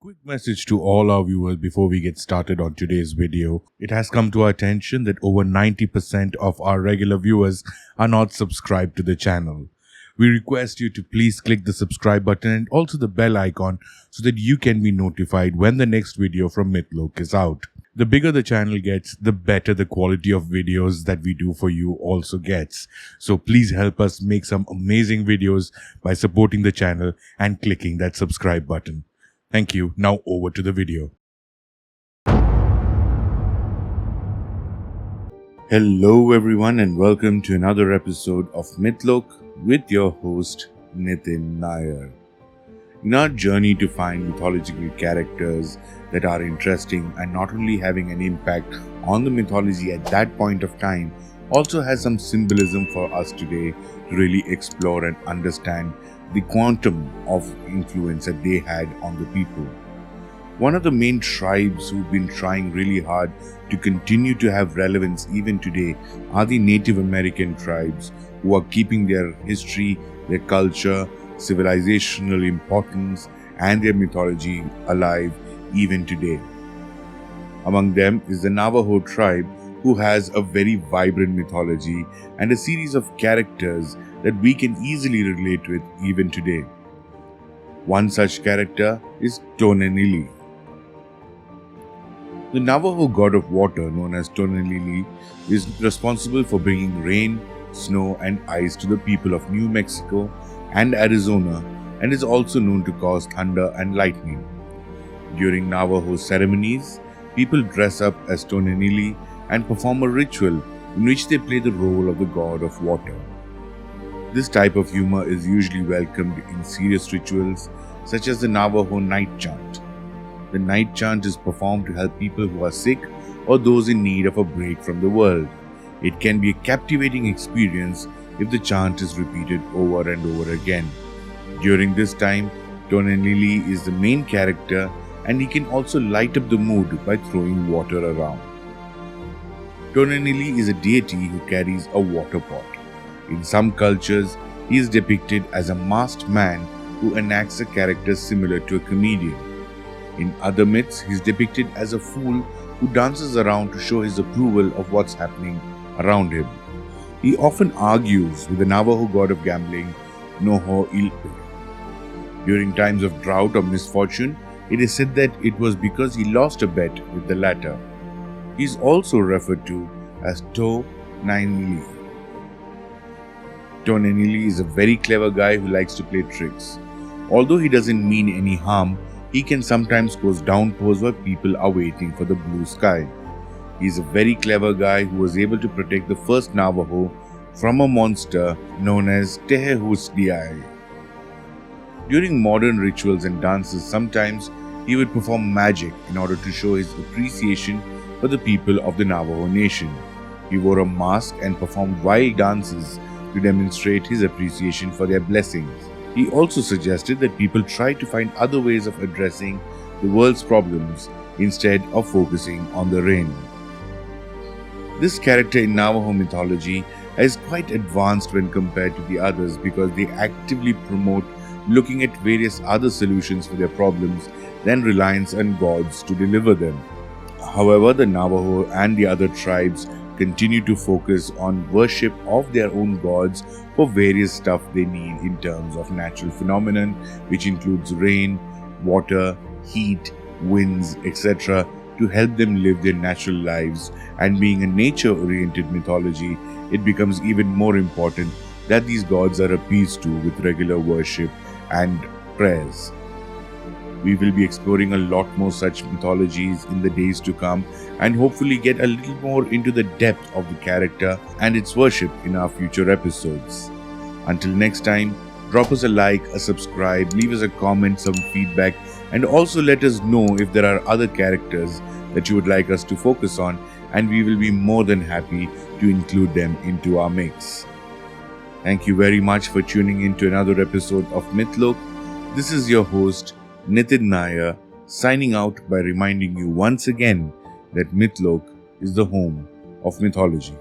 Quick message to all our viewers before we get started on today's video. It has come to our attention that over 90% of our regular viewers are not subscribed to the channel. We request you to please click the subscribe button and also the bell icon so that you can be notified when the next video from Mythology is out. The bigger the channel gets, the better the quality of videos that we do for you also gets. So please help us make some amazing videos by supporting the channel and clicking that subscribe button. Thank you. Now over to the video. Hello everyone and welcome to another episode of Mythology with your host Nitin Nair. In our journey to find mythological characters that are interesting and not only having an impact on the mythology at that point of time, also has some symbolism for us today to really explore and understand the quantum of influence that they had on the people. One of the main tribes who've been trying really hard to continue to have relevance even today are the Native American tribes, who are keeping their history, their culture, civilizational importance and their mythology alive even today. Among them is the Navajo tribe, who has a very vibrant mythology and a series of characters that we can easily relate with even today. One such character is Tonenili. The Navajo god of water, known as Tonenili, is responsible for bringing rain, snow and ice to the people of New Mexico and Arizona, and is also known to cause thunder and lightning. During Navajo ceremonies, people dress up as Tonenili and perform a ritual in which they play the role of the god of water. This type of humor is usually welcomed in serious rituals such as the Navajo night chant. The night chant is performed to help people who are sick or those in need of a break from the world. It can be a captivating experience if the chant is repeated over and over again. During this time, Tonenlil is the main character and he can also light up the mood by throwing water around. Tonenili is a deity who carries a water pot. In some cultures, he is depicted as a masked man who enacts a character similar to a comedian. In other myths, he is depicted as a fool who dances around to show his approval of what's happening around him. He often argues with the Navajo god of gambling, Niltsi. During times of drought or misfortune, it is said that it was because he lost a bet with the latter. He is also referred to as Tonenili. Tonenili is a very clever guy who likes to play tricks. Although he doesn't mean any harm, he can sometimes cause downpours while people are waiting for the blue sky. He is a very clever guy who was able to protect the first Navajo from a monster known as Tsohanoai. During modern rituals and dances, sometimes he would perform magic in order to show his appreciation for the people of the Navajo nation. He wore a mask and performed wild dances to demonstrate his appreciation for their blessings. He also suggested that people try to find other ways of addressing the world's problems instead of focusing on the rain. This character in Navajo mythology is quite advanced when compared to the others because they actively promote looking at various other solutions for their problems than reliance on gods to deliver them. However, the Navajo and the other tribes continue to focus on worship of their own gods for various stuff they need in terms of natural phenomenon, which includes rain, water, heat, winds, etc., to help them live their natural lives. And being a nature-oriented mythology, it becomes even more important that these gods are appeased to with regular worship and prayers. We will be exploring a lot more such mythologies in the days to come and hopefully get a little more into the depth of the character and its worship in our future episodes. Until next time, drop us a like, a subscribe, leave us a comment, some feedback, and also let us know if there are other characters that you would like us to focus on, and we will be more than happy to include them into our mix. Thank you very much for tuning in to another episode of Mythology. This is your host, Nitin Nair, signing out by reminding you once again that Mythology is the home of mythology.